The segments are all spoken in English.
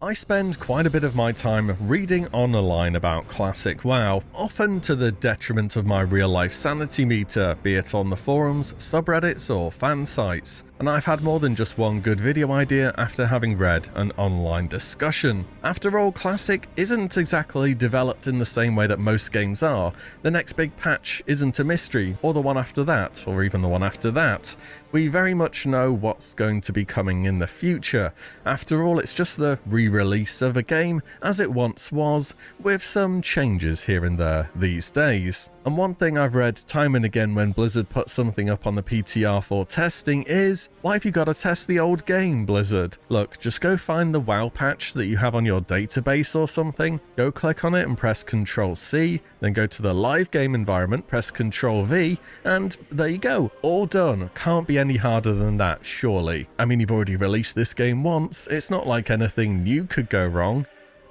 I spend quite a bit of my time reading online about Classic WoW, often to the detriment of my real-life sanity meter, be it on the forums, subreddits or fan sites. And I've had more than just one good video idea after having read an online discussion. After all, Classic isn't exactly developed in the same way that most games are. The next big patch isn't a mystery, or the one after that, or even the one after that. We very much know what's going to be coming in the future. After all, it's just the re-release of a game as it once was, with some changes here and there these days. And one thing I've read time and again when Blizzard puts something up on the PTR for testing is, why have you got to test the old game, Blizzard? Look, just go find the WoW patch that you have on your database or something, go click on it and press Ctrl-C, then go to the live game environment, press Ctrl-V, and there you go, all done. Can't be any harder than that, surely. I mean, you've already released this game once, it's not like anything new could go wrong,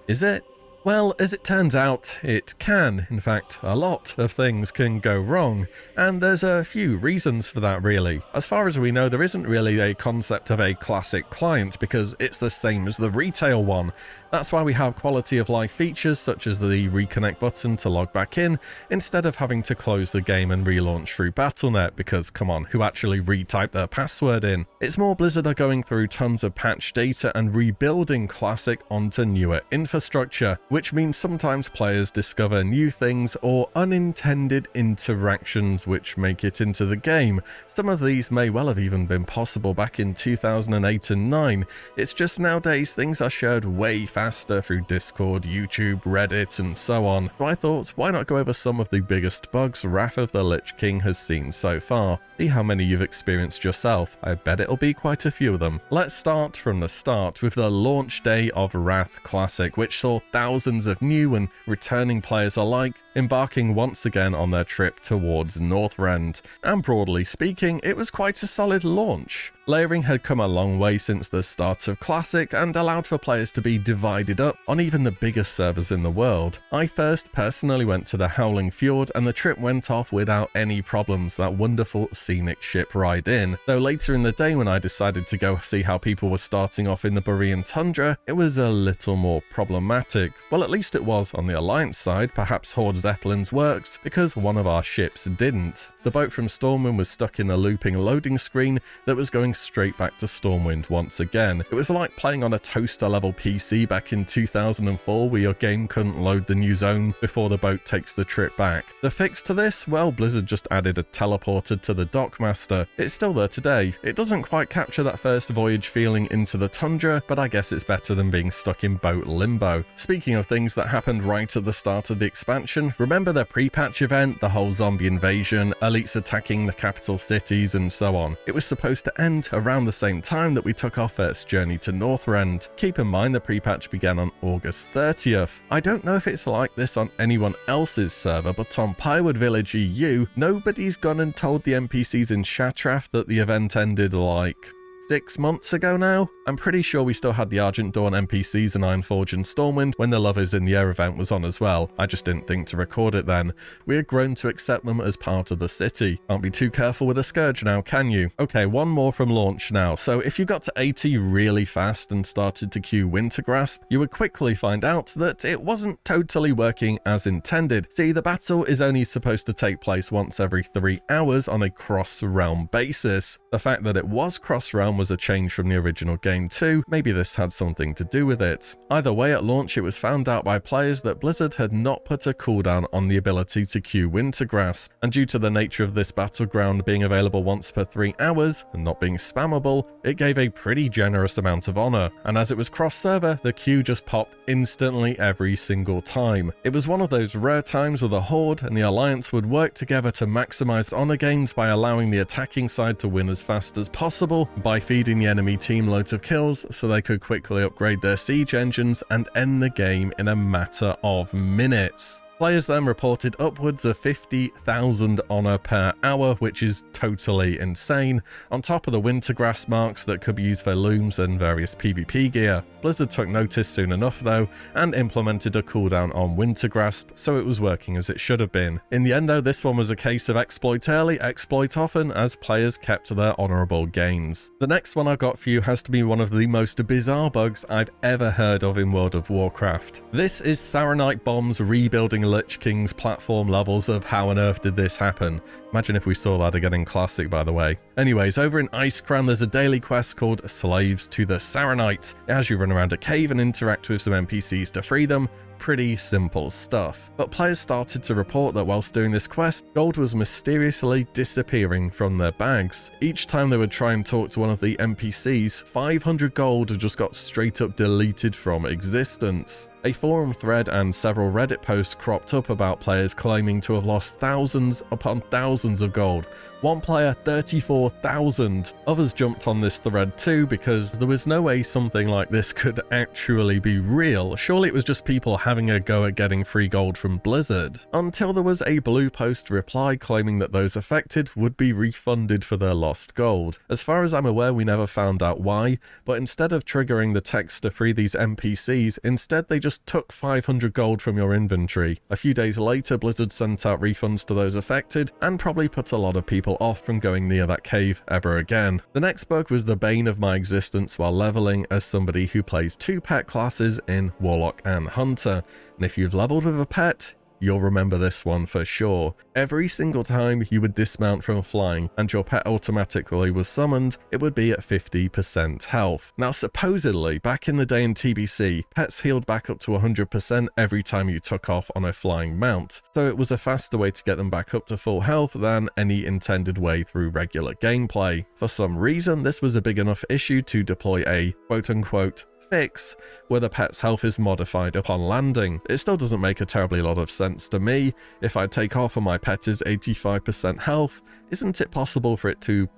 is it? Well, as it turns out, it can. In fact, a lot of things can go wrong, and there's a few reasons for that really. As far as we know, there isn't really a concept of a classic client because it's the same as the retail one. That's why we have quality of life features such as the reconnect button to log back in, instead of having to close the game and relaunch through Battle.net, because come on, who actually retyped their password in? It's more Blizzard are going through tons of patch data and rebuilding Classic onto newer infrastructure, which means sometimes players discover new things or unintended interactions which make it into the game. Some of these may well have even been possible back in 2008 and 9. It's just nowadays things are shared way faster through Discord, YouTube, Reddit and so on. So I thought, why not go over some of the biggest bugs Wrath of the Lich King has seen so far? See how many you've experienced yourself. I bet it'll be quite a few of them. Let's start from the start with the launch day of Wrath Classic, which saw thousands of new and returning players alike embarking once again on their trip towards Northrend. And broadly speaking, it was quite a solid launch. Layering had come a long way since the start of Classic and allowed for players to be divided up on even the biggest servers in the world. I first personally went to the Howling Fjord and the trip went off without any problems, that wonderful scenic ship ride in. Though later in the day when I decided to go see how people were starting off in the Borean Tundra, it was a little more problematic. Well, at least it was on the Alliance side. Perhaps Horde Zeppelins worked because one of our ships didn't. The boat from Stormwind was stuck in a looping loading screen that was going straight back to Stormwind once again. It was like playing on a toaster level PC back in 2004 where your game couldn't load the new zone before the boat takes the trip back. The fix to this? Well, Blizzard just added a teleporter to the Dockmaster. It's still there today. It doesn't quite capture that first voyage feeling into the tundra, but I guess it's better than being stuck in boat limbo. Speaking of things that happened right at the start of the expansion, remember the pre-patch event, the whole zombie invasion, elites attacking the capital cities and so on? It was supposed to end around the same time that we took our first journey to Northrend. Keep in mind the pre-patch began on August 30th. I don't know if it's like this on anyone else's server, but on Pywood Village EU, nobody's gone and told the NPCs in Shatrath that the event ended like 6 months ago now. I'm pretty sure we still had the Argent Dawn NPCs in Ironforge and Stormwind when the Lovers in the Air event was on as well. I just didn't think to record it then. We had grown to accept them as part of the city. Can't be too careful with a Scourge now, can you? Okay, one more from launch now. So if you got to 80 really fast and started to queue Wintergrasp, you would quickly find out that it wasn't totally working as intended. See, the battle is only supposed to take place once every 3 hours on a cross-realm basis. The fact that it was cross-realm was a change from the original game too. Maybe this had something to do with it. Either way, at launch it was found out by players that Blizzard had not put a cooldown on the ability to queue Wintergrasp, and due to the nature of this battleground being available once per 3 hours and not being spammable, it gave a pretty generous amount of honor, and as it was cross-server, the queue just popped instantly every single time. It was one of those rare times where the Horde and the Alliance would work together to maximize honor gains by allowing the attacking side to win as fast as possible, by feeding the enemy team loads of kills so they could quickly upgrade their siege engines and end the game in a matter of minutes. Players then reported upwards of 50,000 honor per hour, which is totally insane, on top of the winter grass marks that could be used for looms and various PvP gear. Blizzard took notice soon enough though, and implemented a cooldown on winter grasp, so it was working as it should have been. In the end though, this one was a case of exploit early, exploit often, as players kept their honourable gains. The next one I've got for you has to be one of the most bizarre bugs I've ever heard of in World of Warcraft. This is Saronite bombs rebuilding Lich King's platform levels of how on earth did this happen. Imagine if we saw that again in Classic, by the way. Anyways, over in Icecrown there's a daily quest called Slaves to the Saronite. It has you run around a cave and interact with some NPCs to free them. Pretty simple stuff. But players started to report that whilst doing this quest, gold was mysteriously disappearing from their bags. Each time they would try and talk to one of the NPCs, 500 gold just got straight up deleted from existence. A forum thread and several Reddit posts cropped up about players claiming to have lost thousands upon thousands of gold. One player, 34,000. Others jumped on this thread too because there was no way something like this could actually be real. Surely it was just people having a go at getting free gold from Blizzard. Until there was a blue post reply claiming that those affected would be refunded for their lost gold. As far as I'm aware, we never found out why, but instead of triggering the text to free these NPCs, instead they just took 500 gold from your inventory. A few days later, Blizzard sent out refunds to those affected and probably put a lot of people off from going near that cave ever again. The next bug was the bane of my existence while leveling as somebody who plays two pet classes in Warlock and Hunter. And if you've leveled with a pet, you'll remember this one for sure. Every single time you would dismount from flying and your pet automatically was summoned, it would be at 50% health. Now supposedly, back in the day in TBC, pets healed back up to 100% every time you took off on a flying mount, so it was a faster way to get them back up to full health than any intended way through regular gameplay. For some reason, this was a big enough issue to deploy a quote-unquote fix where the pet's health is modified upon landing. It still doesn't make a terribly lot of sense to me. If I take off and my pet is 85% health, isn't it possible for it to,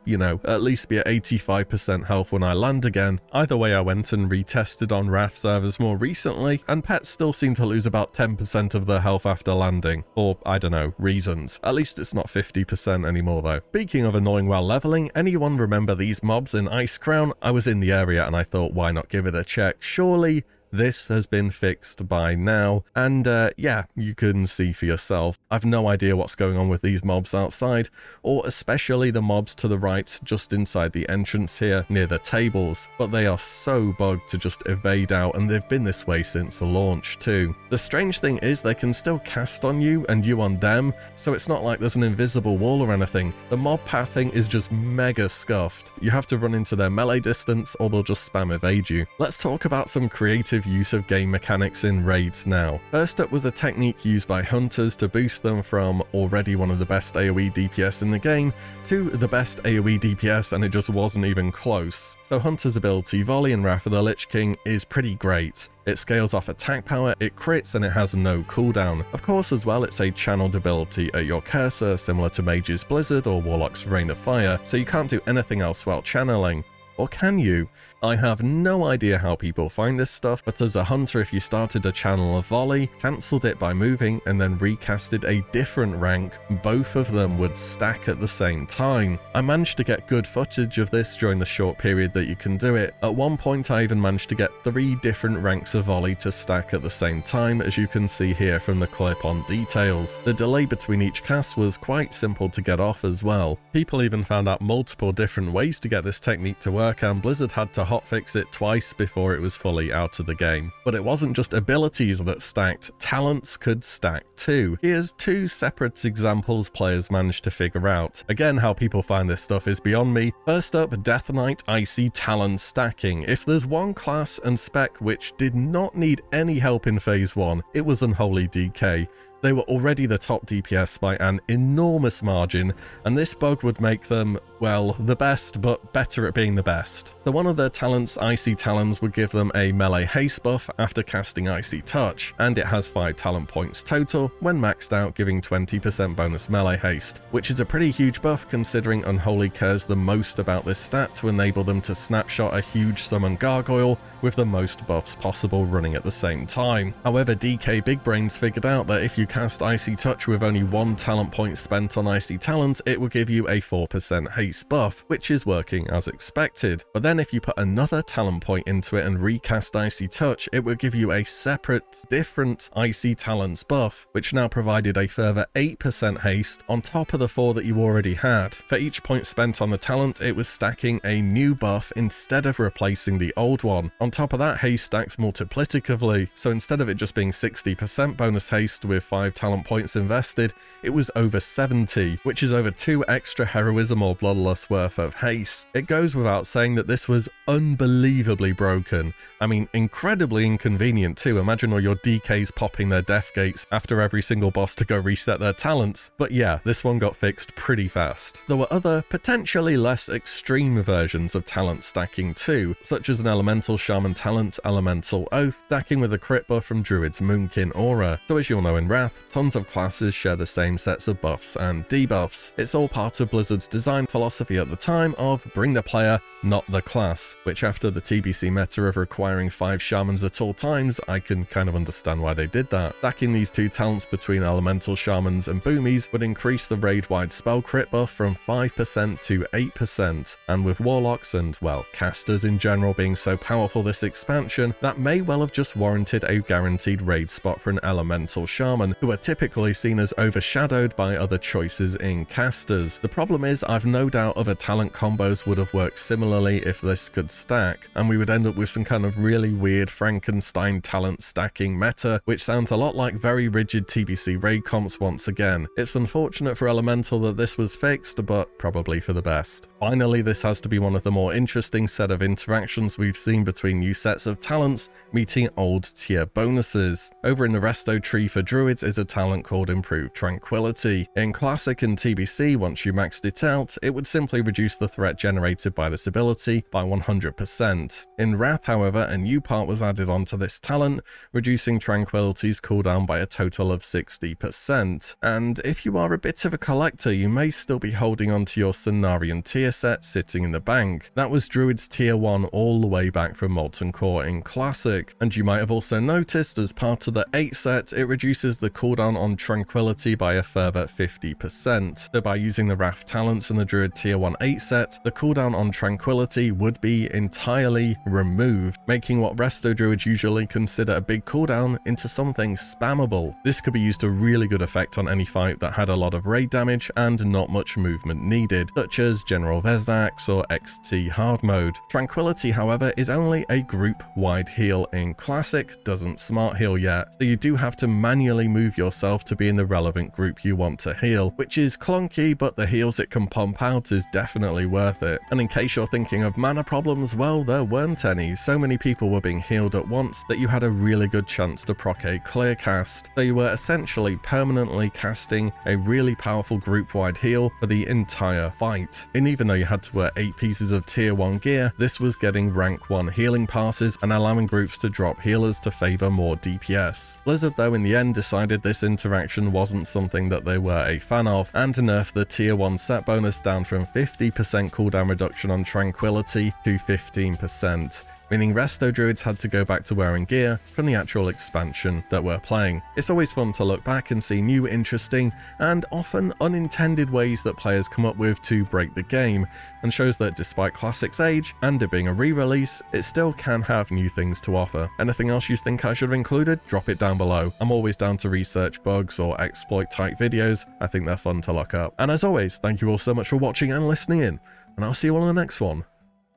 at least be at 85% health when I land again? Either way, I went and retested on RAF servers more recently, and pets still seem to lose about 10% of their health after landing. Or, I don't know, reasons. At least it's not 50% anymore though. Speaking of annoying while leveling, anyone remember these mobs in Icecrown? I was in the area and I thought, why not give it a check? Surely this has been fixed by now, and yeah, you can see for yourself. I've no idea what's going on with these mobs outside, or especially the mobs to the right just inside the entrance here near the tables, but they are so bugged to just evade out, and they've been this way since the launch too. The strange thing is they can still cast on you and you on them, so it's not like there's an invisible wall or anything. The mob pathing is just mega scuffed. You have to run into their melee distance or they'll just spam evade you. Let's talk about some creative use of game mechanics in raids now. First up was a technique used by hunters to boost them from already one of the best AoE DPS in the game to the best AoE DPS, and it just wasn't even close. So Hunter's ability Volley in Wrath of the Lich King is pretty great. It scales off attack power, it crits, and it has no cooldown. Of course as well, it's a channeled ability at your cursor, similar to Mage's Blizzard or Warlock's Rain of Fire, so you can't do anything else while channeling. Or can you? I have no idea how people find this stuff, but as a hunter, if you started a channel of Volley, cancelled it by moving, and then recasted a different rank, both of them would stack at the same time. I managed to get good footage of this during the short period that you can do it. At one point I even managed to get 3 different ranks of Volley to stack at the same time, as you can see here from the clip on details. The delay between each cast was quite simple to get off as well. People even found out multiple different ways to get this technique to work, and Blizzard had to hotfix it twice before it was fully out of the game. But it wasn't just abilities that stacked, talents could stack too. Here's 2 separate examples players managed to figure out. Again, how people find this stuff is beyond me. First up, Death Knight Icy Talon stacking. If there's one class and spec which did not need any help in phase 1, it was Unholy DK. They were already the top DPS by an enormous margin, and this bug would make them well, the best, but better at being the best. So one of their talents, Icy Talons, would give them a melee haste buff after casting Icy Touch, and it has 5 talent points total, when maxed out giving 20% bonus melee haste, which is a pretty huge buff considering Unholy cares the most about this stat to enable them to snapshot a huge summon gargoyle with the most buffs possible running at the same time. However, DK Big Brains figured out that if you cast Icy Touch with only 1 talent point spent on Icy Talons, it will give you a 4% haste buff, which is working as expected. But then if you put another talent point into it and recast Icy Touch, it will give you a separate, different Icy Talons buff, which now provided a further 8% haste on top of the 4 that you already had. For each point spent on the talent, it was stacking a new buff instead of replacing the old one. On top of that, haste stacks multiplicatively, so instead of it just being 60% bonus haste with 5 talent points invested, it was over 70, which is over 2 extra heroism or bloodlust worth of haste. It goes without saying that this was unbelievably broken. I mean, incredibly inconvenient too. Imagine all your DKs popping their death gates after every single boss to go reset their talents. But yeah, this one got fixed pretty fast. There were other, potentially less extreme versions of talent stacking too, such as an Elemental Shaman talent, Elemental Oath, stacking with a crit buff from Druid's Moonkin Aura. So as you'll know in Wrath, tons of classes share the same sets of buffs and debuffs. It's all part of Blizzard's design philosophy at the time of bring the player, not the class, which after the TBC meta of requiring 5 shamans at all times, I can kind of understand why they did that. Stacking these 2 talents between Elemental Shamans and Boomies would increase the raid-wide spell crit buff from 5% to 8%, and with Warlocks and, well, casters in general being so powerful this expansion, that may well have just warranted a guaranteed raid spot for an Elemental Shaman, who are typically seen as overshadowed by other choices in casters. The problem is, I've no doubt other talent combos would have worked similarly if this could stack, and we would end up with some kind of really weird Frankenstein talent stacking meta, which sounds a lot like very rigid TBC raid comps once again. It's unfortunate for Elemental that this was fixed, but probably for the best. Finally, this has to be one of the more interesting set of interactions we've seen between new sets of talents meeting old tier bonuses. Over in the Resto tree for Druids is a talent called Improved Tranquility. In Classic and TBC, once you maxed it out, it would simply reduce the threat generated by this ability by 100%. In Wrath, however, a new part was added onto this talent, reducing Tranquility's cooldown by a total of 60%. And if you are a bit of a collector, you may still be holding onto your Cenarian tier set sitting in the bank. That was Druid's tier 1 all the way back from Molten Core in Classic, and you might have also noticed as part of the 8 set, it reduces the cooldown on Tranquility by a further 50%. So by using the Wrath talents in the Druid tier 1 8 set, the cooldown on Tranquility would be entirely removed, making what Resto Druids usually consider a big cooldown into something spammable. This could be used to really good effect on any fight that had a lot of raid damage and not much movement needed, such as General Vezax or XT hard mode. Tranquility, however, is only a group-wide heal in Classic, doesn't smart heal yet, so you do have to manually move yourself to be in the relevant group you want to heal, which is clunky, but the heals it can pump out is definitely worth it. And in case you're thinking of mana problems, well, there weren't any. So many people were being healed at once that you had a really good chance to proc a clear cast, so you were essentially permanently casting a really powerful group-wide heal for the entire fight. And even though you had to wear 8 pieces of tier 1 gear, this was getting rank 1 healing passes and allowing groups to drop healers to favor more DPS. Blizzard though in the end decided this interaction wasn't something that they were a fan of, and nerfed the tier 1 set bonus down from 50% cooldown reduction on Tranquility to 15%. Meaning Resto Druids had to go back to wearing gear from the actual expansion that we're playing. It's always fun to look back and see new, interesting, and often unintended ways that players come up with to break the game, and shows that despite Classic's age, and it being a re-release, it still can have new things to offer. Anything else you think I should have included? Drop it down below. I'm always down to research bugs or exploit type videos. I think they're fun to look up. And as always, thank you all so much for watching and listening in, and I'll see you all on the next one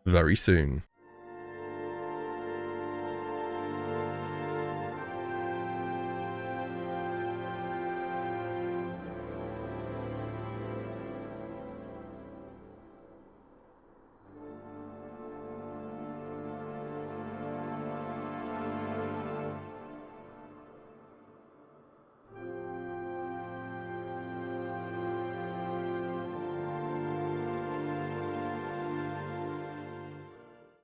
very soon.